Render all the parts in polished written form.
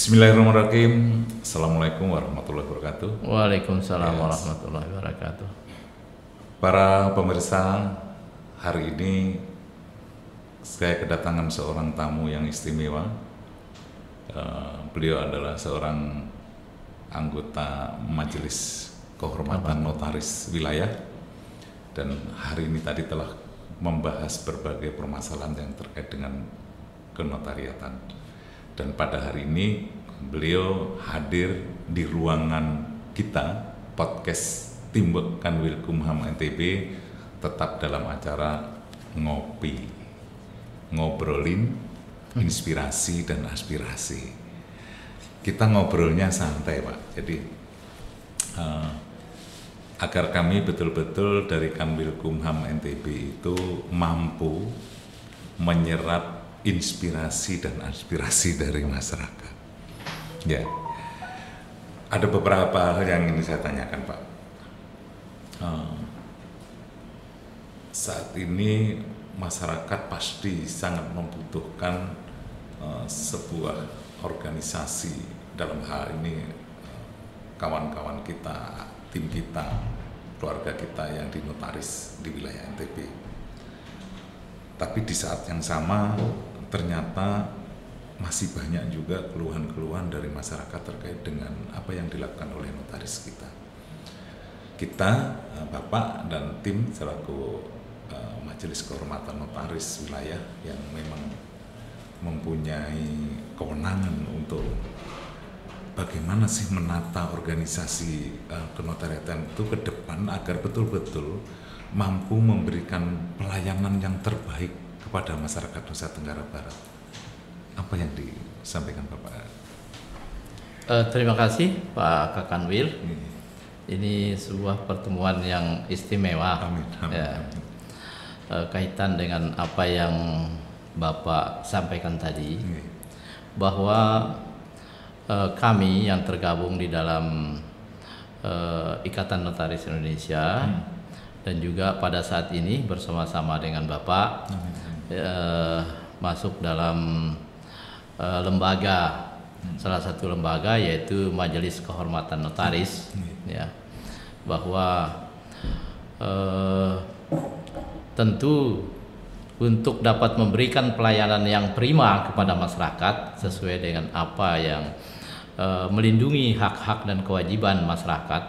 Bismillahirrahmanirrahim. Assalamualaikum warahmatullahi wabarakatuh. Waalaikumsalam warahmatullahi wabarakatuh. Para pemirsa, hari ini saya kedatangan seorang tamu yang istimewa. Beliau adalah seorang anggota Majelis Kehormatan Notaris Wilayah, dan hari ini tadi telah membahas berbagai permasalahan yang terkait dengan kenotariatan. Dan pada hari ini beliau hadir di ruangan kita, podcast Tim Kanwilkumham NTB, tetap dalam acara ngopi, ngobrolin inspirasi dan aspirasi. Kita ngobrolnya santai, Pak. Jadi agar kami betul-betul dari Kanwilkumham NTB itu mampu menyerap inspirasi dan aspirasi dari masyarakat. Ya, ada beberapa hal yang ingin saya tanyakan, Pak. Saat ini masyarakat pasti sangat membutuhkan sebuah organisasi, dalam hal ini kawan-kawan kita, tim kita, keluarga kita yang di notaris di wilayah NTB. Tapi di saat yang sama ternyata masih banyak juga keluhan-keluhan dari masyarakat terkait dengan apa yang dilakukan oleh notaris kita. Kita, Bapak dan tim selaku Majelis Kehormatan Notaris Wilayah yang memang mempunyai kewenangan untuk bagaimana sih menata organisasi kenotariatan itu ke depan agar betul-betul mampu memberikan pelayanan yang terbaik kepada masyarakat Nusa Tenggara Barat. Apa yang disampaikan Bapak? Terima kasih Pak Kakanwil. Ini sebuah pertemuan yang istimewa. Amin. Amin. Ya. Kaitan dengan apa yang Bapak sampaikan tadi, bahwa kami yang tergabung di dalam Ikatan Notaris Indonesia dan juga pada saat ini bersama-sama dengan Bapak masuk dalam lembaga, salah satu lembaga yaitu Majelis Kehormatan Notaris, ya, bahwa tentu untuk dapat memberikan pelayanan yang prima kepada masyarakat sesuai dengan apa yang melindungi hak-hak dan kewajiban masyarakat,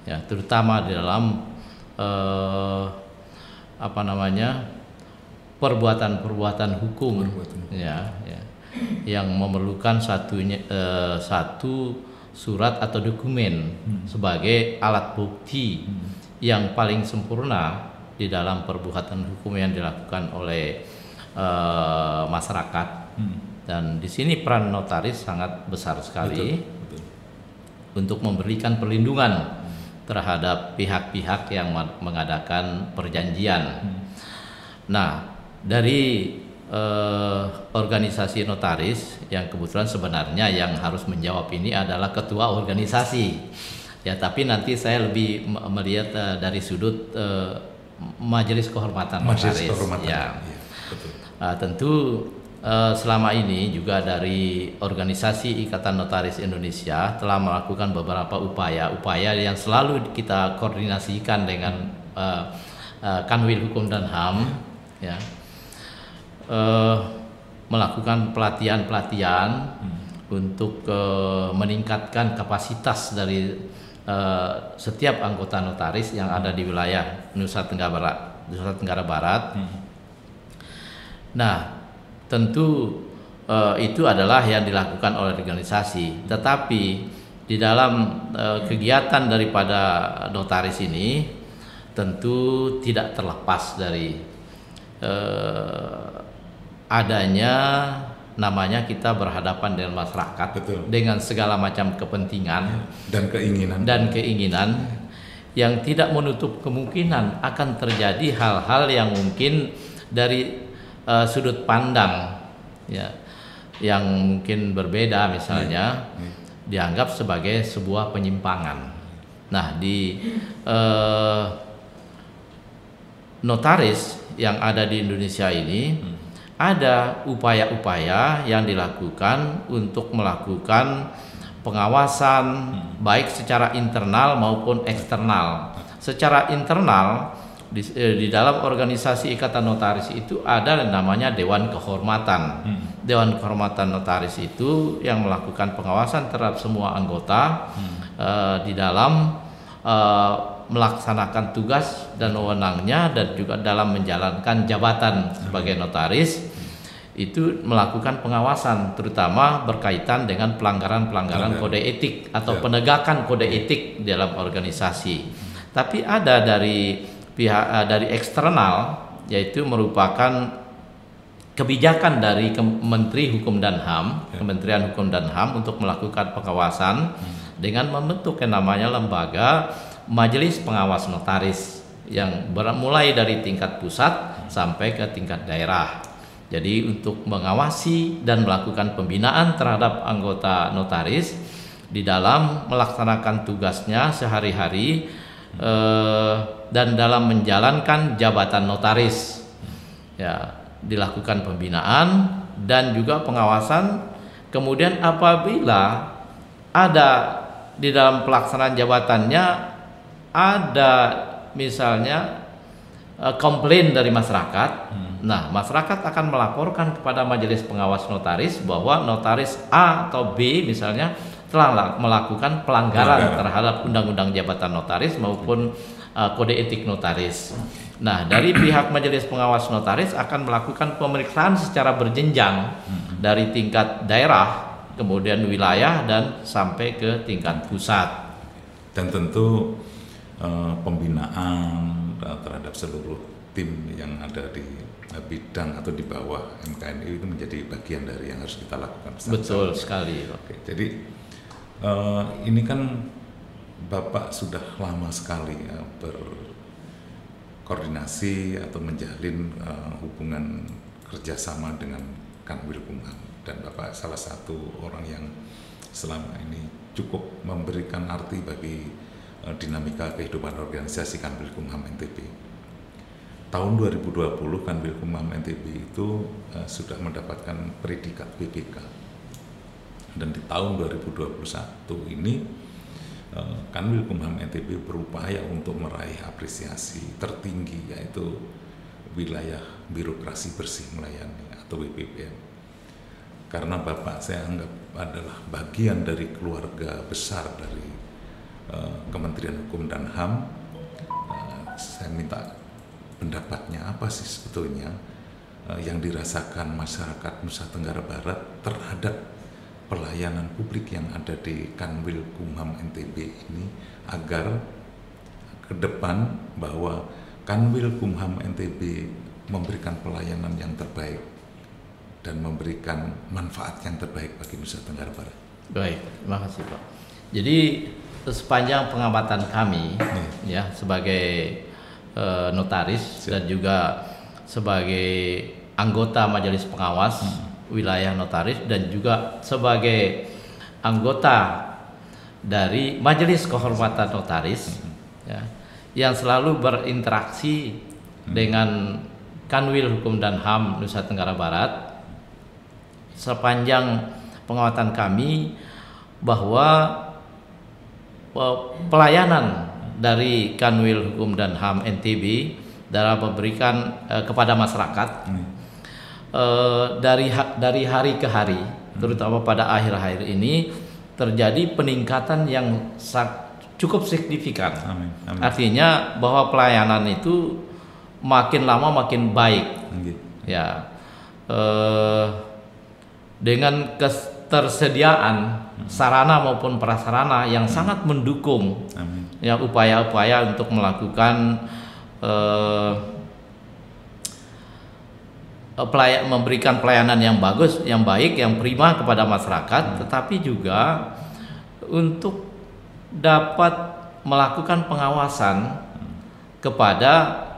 ya, terutama di dalam perbuatan-perbuatan hukum, ya, yang memerlukan satu surat atau dokumen sebagai alat bukti yang paling sempurna di dalam perbuatan hukum yang dilakukan oleh masyarakat. Dan di sini peran notaris sangat besar sekali. Betul. Untuk memberikan perlindungan terhadap pihak-pihak yang mengadakan perjanjian. Nah, dari organisasi notaris yang kebetulan sebenarnya yang harus menjawab ini adalah ketua organisasi. Ya, tapi nanti saya lebih melihat dari sudut Majelis Kehormatan Notaris. Ya. Betul. Tentu selama ini juga dari organisasi Ikatan Notaris Indonesia telah melakukan beberapa upaya yang selalu kita koordinasikan dengan Kanwil Hukum dan HAM, ya, melakukan pelatihan untuk meningkatkan kapasitas dari setiap anggota notaris yang ada di wilayah Nusa Tenggara Barat. Nah, tentu itu adalah yang dilakukan oleh organisasi, tetapi di dalam kegiatan daripada notaris ini tentu tidak terlepas dari adanya namanya kita berhadapan dengan masyarakat. Betul. Dengan segala macam kepentingan dan keinginan yang tidak menutup kemungkinan akan terjadi hal-hal yang mungkin dari sudut pandang, ya, yang mungkin berbeda, misalnya dianggap sebagai sebuah penyimpangan. Nah, di notaris yang ada di Indonesia ini ada upaya-upaya yang dilakukan untuk melakukan pengawasan baik secara internal maupun eksternal. Secara internal di dalam organisasi Ikatan Notaris itu ada namanya Dewan Kehormatan. Dewan Kehormatan Notaris itu yang melakukan pengawasan terhadap semua anggota di dalam melaksanakan tugas dan wewenangnya dan juga dalam menjalankan jabatan sebagai notaris. Itu melakukan pengawasan terutama berkaitan dengan pelanggaran kode etik atau penegakan kode etik dalam organisasi. Tapi ada dari pihak dari eksternal, yaitu merupakan kebijakan dari Menteri Hukum dan HAM, Kementerian Hukum dan HAM untuk melakukan pengawasan dengan membentuk yang namanya lembaga Majelis Pengawas Notaris yang mulai dari tingkat pusat sampai ke tingkat daerah. Jadi untuk mengawasi dan melakukan pembinaan terhadap anggota notaris di dalam melaksanakan tugasnya sehari-hari dan dalam menjalankan jabatan notaris, ya, dilakukan pembinaan dan juga pengawasan. Kemudian apabila ada di dalam pelaksanaan jabatannya ada misalnya komplain dari masyarakat, nah masyarakat akan melaporkan kepada Majelis Pengawas Notaris bahwa notaris A atau B misalnya telah melakukan pelanggaran terhadap Undang-Undang Jabatan Notaris maupun kode etik notaris. Nah, dari pihak Majelis Pengawas Notaris akan melakukan pemeriksaan secara berjenjang dari tingkat daerah, kemudian wilayah dan sampai ke tingkat pusat. Dan tentu pembinaan terhadap seluruh tim yang ada di bidang atau di bawah MKNI itu menjadi bagian dari yang harus kita lakukan. Betul sekali. Oke, jadi ini kan Bapak sudah lama sekali ya, berkoordinasi atau menjalin hubungan kerjasama dengan Kanwilkumham, dan Bapak salah satu orang yang selama ini cukup memberikan arti bagi dinamika kehidupan organisasi Kanwilkumham NTB. Tahun 2020 Kanwilkumham NTB itu sudah mendapatkan predikat BPK, dan di tahun 2021 ini Kanwilkumham NTB berupaya untuk meraih apresiasi tertinggi, yaitu wilayah birokrasi bersih melayani atau WBBM. Karena Bapak saya anggap adalah bagian dari keluarga besar dari Kementerian Hukum dan HAM. Saya minta pendapatnya, apa sih sebetulnya yang dirasakan masyarakat Nusa Tenggara Barat terhadap pelayanan publik yang ada di Kanwilkumham NTB ini, agar ke depan bahwa Kanwilkumham NTB memberikan pelayanan yang terbaik dan memberikan manfaat yang terbaik bagi Nusa Tenggara Barat. Baik, terima kasih Pak. Jadi sepanjang pengamatan kami ya sebagai notaris dan juga sebagai anggota Majelis Pengawas Wilayah Notaris dan juga sebagai anggota dari Majelis Kehormatan Notaris ya, yang selalu berinteraksi dengan Kanwil Hukum dan HAM Nusa Tenggara Barat, sepanjang pengamatan kami bahwa pelayanan dari Kanwil Hukum dan HAM NTB dalam memberikan kepada masyarakat dari hari ke hari, terutama pada akhir-akhir ini terjadi peningkatan yang cukup signifikan. Amin. Amin. Artinya bahwa pelayanan itu makin lama makin baik. Ya, dengan ketersediaan sarana maupun prasarana yang sangat mendukung. Amin. Ya, upaya-upaya untuk melakukan memberikan pelayanan yang bagus, yang baik, yang prima kepada masyarakat, tetapi juga untuk dapat melakukan pengawasan kepada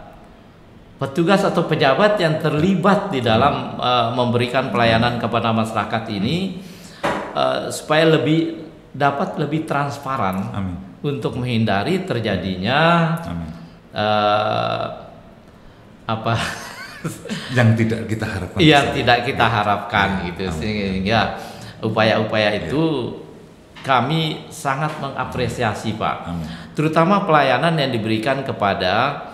petugas atau pejabat yang terlibat di dalam memberikan pelayanan kepada masyarakat ini, supaya dapat lebih transparan. Amin. Untuk menghindari terjadinya yang tidak kita harapkan. Yang tidak kita harapkan gitu, sehingga upaya-upaya itu kami sangat mengapresiasi Pak. Terutama pelayanan yang diberikan kepada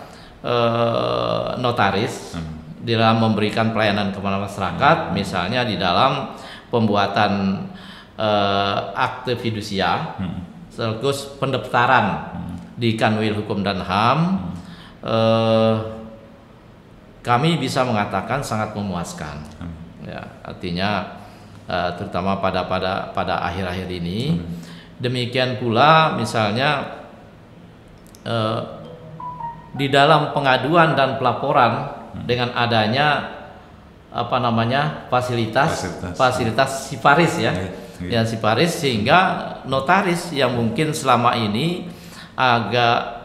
notaris dalam memberikan pelayanan kepada masyarakat, misalnya di dalam pembuatan akte fidusia, sekaligus pendaftaran di Kanwil Hukum dan HAM, kami bisa mengatakan sangat memuaskan. Ya, artinya terutama pada akhir-akhir ini. Demikian pula misalnya di dalam pengaduan dan pelaporan dengan adanya fasilitas siparis ya. Ya, siparis, sehingga notaris yang mungkin selama ini agak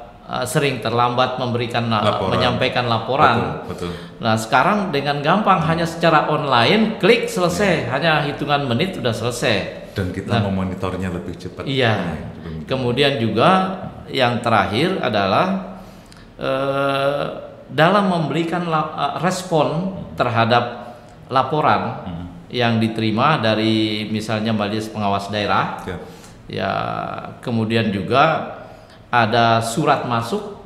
sering terlambat menyampaikan laporan. Betul. Nah, sekarang dengan gampang hanya secara online, klik selesai, hanya hitungan menit sudah selesai. Dan kita memonitornya lebih cepat. Iya. Kemudian juga yang terakhir adalah dalam memberikan respon terhadap laporan yang diterima dari misalnya Majelis Pengawas Daerah, ya, kemudian juga ada surat masuk,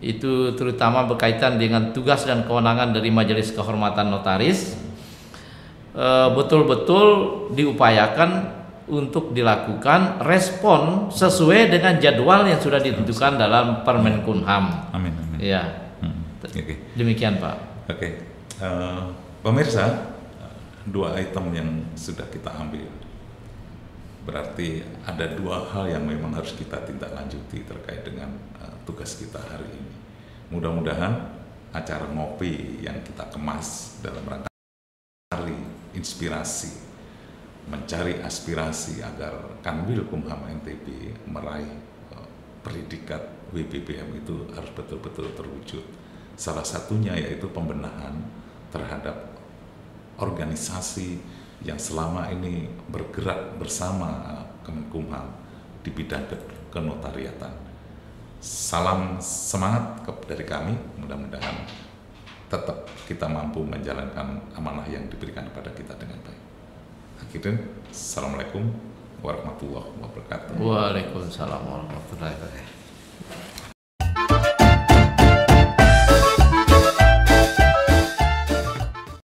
itu terutama berkaitan dengan tugas dan kewenangan dari Majelis Kehormatan Notaris, betul-betul diupayakan untuk dilakukan respon sesuai dengan jadwal yang sudah ditentukan dalam Permenkumham. Amin. Ya, demikian Pak. Oke. Pemirsa, 2 item yang sudah kita ambil, berarti ada 2 hal yang memang harus kita tindak lanjuti terkait dengan tugas kita hari ini. Mudah-mudahan acara ngopi yang kita kemas dalam rangka mencari inspirasi, mencari aspirasi agar Kanwil Kumham NTB meraih predikat WBBM itu harus betul-betul terwujud. Salah satunya yaitu pembenahan terhadap organisasi yang selama ini bergerak bersama Kemenkumham di bidang kenotariatan. Salam semangat dari kami, mudah-mudahan tetap kita mampu menjalankan amanah yang diberikan kepada kita dengan baik. Akhirnya, Assalamualaikum warahmatullahi wabarakatuh. Waalaikumsalam warahmatullahi wabarakatuh.